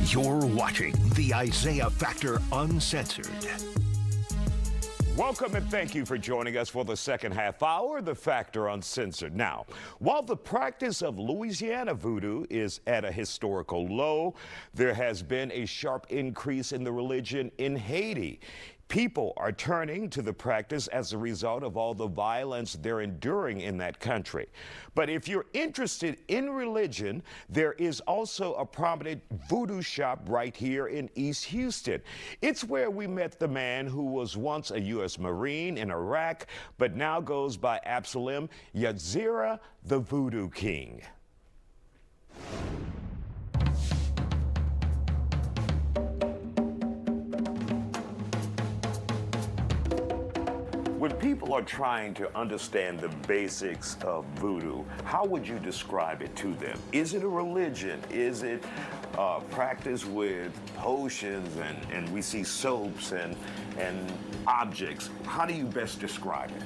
You're watching the Isaiah Factor Uncensored. Welcome and thank you for joining us for the second half hour, The Factor Uncensored. Now, while the practice of Louisiana voodoo is at a historical low, there has been a sharp increase in the religion in Haiti. People are turning to the practice as a result of all the violence they're enduring in that country. But if you're interested in religion, there is also a prominent voodoo shop right here in East Houston. It's where we met the man who was once a U.S. Marine in Iraq, but now goes by Absolem, Yazira the Voodoo King. When people are trying to understand the basics of voodoo, how would you describe it to them? Is it a religion? Is it practice with potions and we see soaps and objects? How do you best describe it?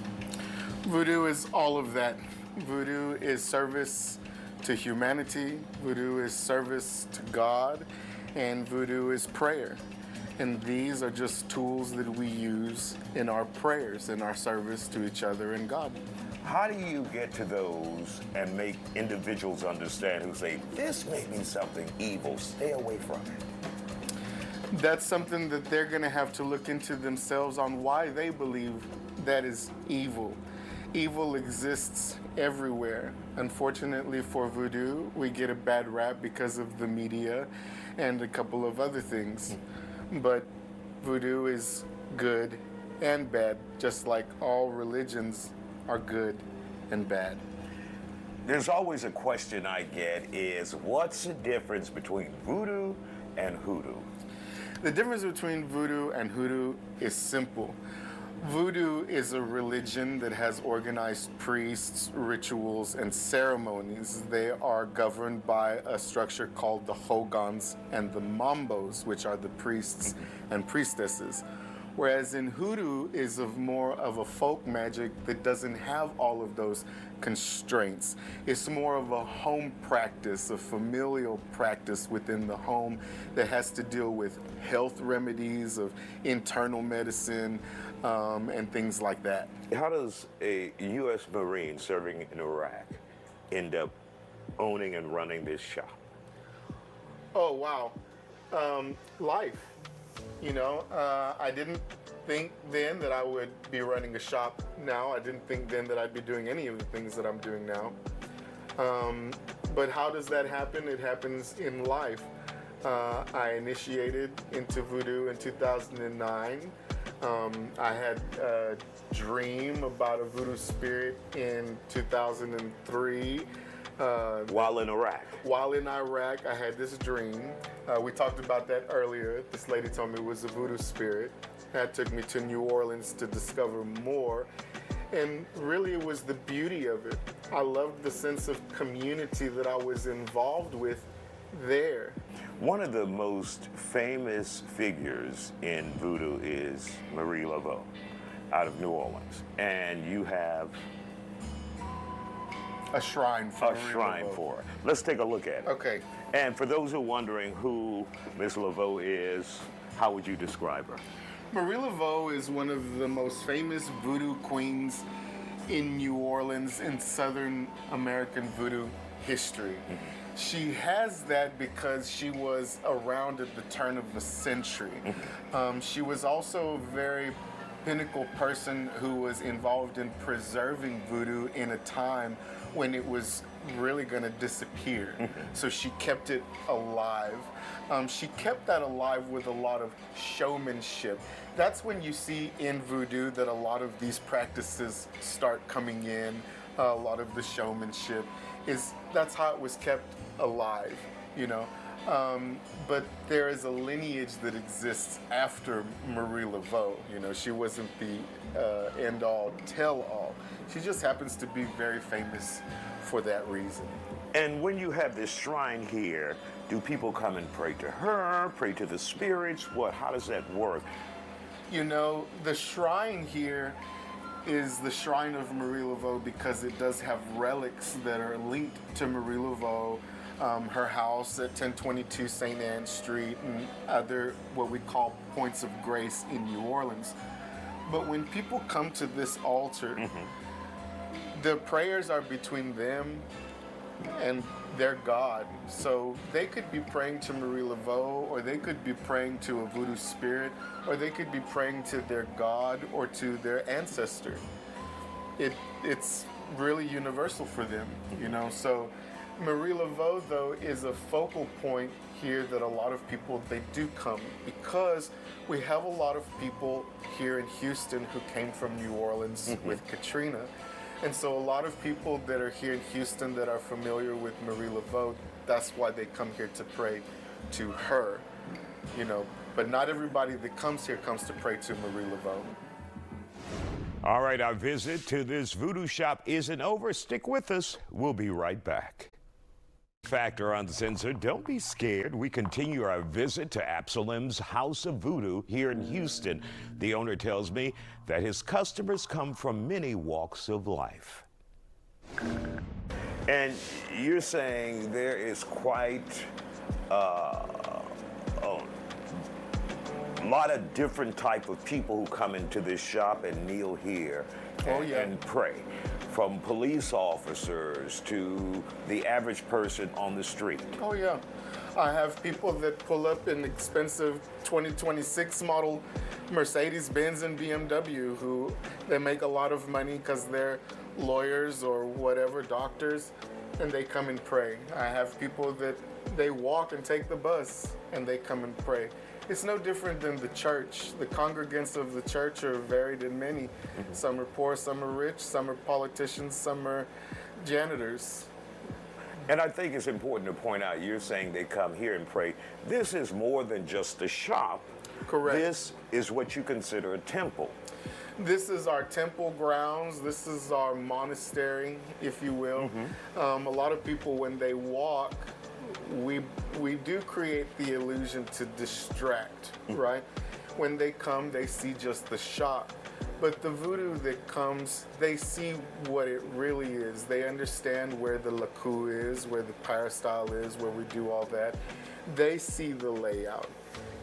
Voodoo is all of that. Voodoo is service to humanity. Voodoo is service to God. And voodoo is prayer. And these are just tools that we use in our prayers, in our service to each other and God. How do you get to those and make individuals understand who say, this may be something evil, stay away from it? That's something that they're going to have to look into themselves on why they believe that is evil. Evil exists everywhere. Unfortunately for voodoo, we get a bad rap because of the media and a couple of other things. But voodoo is good and bad, just like all religions are good and bad. There's always a question I get is, what's the difference between voodoo and hoodoo? The difference between voodoo and hoodoo is simple. Voodoo is a religion that has organized priests, rituals, and ceremonies. They are governed by a structure called the Hogans and the Mambos, which are the priests and priestesses. Whereas in hoodoo is more of a folk magic that doesn't have all of those constraints. It's more of a home practice, a familial practice within the home that has to deal with health remedies, of internal medicine, and things like that. How does a U.S. Marine serving in Iraq end up owning and running this shop? Oh, wow. Life. You know, I didn't think then that I would be running a shop now. I didn't think then that I'd be doing any of the things that I'm doing now. But how does that happen? It happens in life. I initiated into voodoo in 2009. I had a dream about a voodoo spirit in 2003. While in Iraq? While in Iraq, I had this dream. We talked about that earlier. This lady told me it was a voodoo spirit. That took me to New Orleans to discover more. And really, it was the beauty of it. I loved the sense of community that I was involved with there. One of the most famous figures in voodoo is Marie Laveau out of New Orleans. And you have a shrine for her. Let's take a look at it. Okay. And for those who are wondering who Miss Laveau is, how would you describe her? Marie Laveau is one of the most famous voodoo queens in New Orleans in Southern American voodoo history. She has that because she was around at the turn of the century. She was also a very pinnacle person who was involved in preserving voodoo in a time when it was really going to disappear. So she kept it alive. She kept that alive with a lot of showmanship. That's when you see in voodoo that a lot of these practices start coming in, a lot of the showmanship. That's how it was kept alive, you know. But there is a lineage that exists after Marie Laveau. You know, she wasn't the end-all, tell-all. She just happens to be very famous for that reason. And when you have this shrine here, do people come and pray to her, pray to the spirits? How does that work? You know, the shrine here is the shrine of Marie Laveau because it does have relics that are linked to Marie Laveau. her house at 1022 St. Anne Street, and other what we call points of grace in New Orleans. But when people come to this altar, the prayers are between them and their God. So they could be praying to Marie Laveau, or they could be praying to a voodoo spirit, or they could be praying to their God or to their ancestor. It's really universal for them, you know. So Marie Laveau, though, is a focal point here that a lot of people, they do come, because we have a lot of people here in Houston who came from New Orleans with Katrina. And so a lot of people that are here in Houston that are familiar with Marie Laveau, that's why they come here to pray to her, you know. But not everybody that comes here comes to pray to Marie Laveau. All right, our visit to this voodoo shop isn't over. Stick with us. We'll be right back. Factor Uncensored, don't be scared. We continue our visit to Absolem's House of Voodoo here in Houston. The owner tells me that his customers come from many walks of life. And you're saying there is quite a lot of different type of people who come into this shop and kneel here and pray. From police officers to the average person on the street. Oh yeah. I have people that pull up in expensive 2026 model Mercedes-Benz and BMW who they make a lot of money because they're lawyers or whatever, doctors, and they come and pray. I have people that they walk and take the bus and they come and pray. It's no different than the church. The congregants of the church are varied in many. Some are poor, some are rich, some are politicians, some are janitors. And I think it's important to point out, you're saying they come here and pray. This is more than just a shop. Correct. This is what you consider a temple. This is our temple grounds. This is our monastery, if you will. A lot of people, when they walk, we do create the illusion to distract, right? When they come, they see just the shop. But the voodoo that comes, they see what it really is. They understand where the lakou is, where the peristyle is, where we do all that. They see the layout,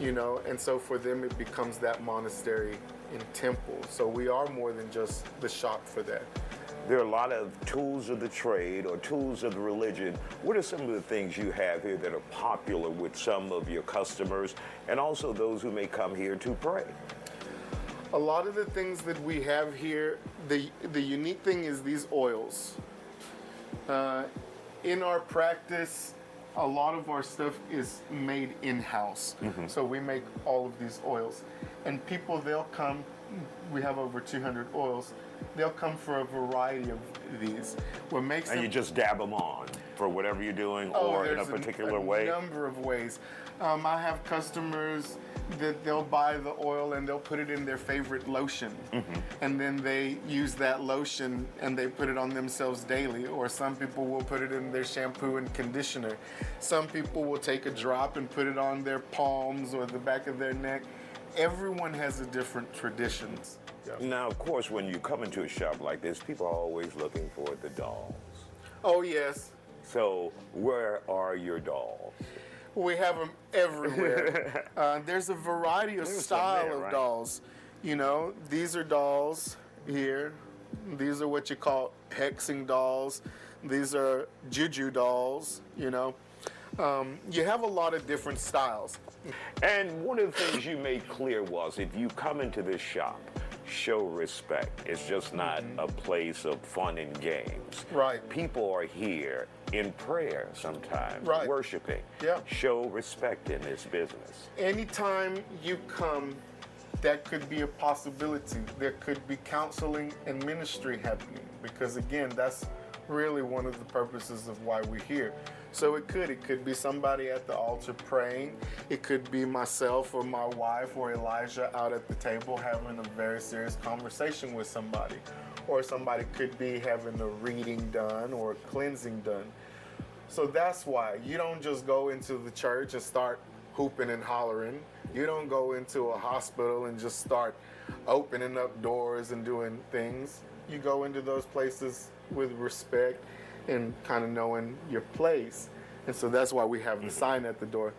you know, and so for them it becomes that monastery and temple. So we are more than just the shop for that. There are a lot of tools of the trade or tools of the religion. What are some of the things you have here that are popular with some of your customers and also those who may come here to pray? A lot of the things that we have here, the unique thing is these oils. In our practice, a lot of our stuff is made in-house. So we make all of these oils. And people, they'll come, we have over 200 oils. They'll come for a variety of these. What makes and them, you just dab them on for whatever you're doing or in a particular way? A number of ways. I have customers that they'll buy the oil and they'll put it in their favorite lotion. And then they use that lotion and they put it on themselves daily. Or some people will put it in their shampoo and conditioner. Some people will take a drop and put it on their palms or the back of their neck. Everyone has a different traditions. Now, of course, when you come into a shop like this, people are always looking for the dolls. Oh, yes. So where are your dolls? We have them everywhere. There's a variety of style of dolls. You know, these are dolls here. These are what you call hexing dolls. These are juju dolls, you know. You have a lot of different styles. And one of the things you made clear was if you come into this shop, show respect. It's just not a place of fun and games. Right. People are here in prayer sometimes, worshiping. Yeah. Show respect in this business. Anytime you come, that could be a possibility. There could be counseling and ministry happening because, again, that's really one of the purposes of why we're here. So it could be somebody at the altar praying. It could be myself or my wife or Elijah out at the table having a very serious conversation with somebody. Or somebody could be having a reading done or a cleansing done. So that's why you don't just go into the church and start hooping and hollering. You don't go into a hospital and just start opening up doors and doing things. You go into those places with respect and kind of knowing your place. And so that's why we have the sign at the door.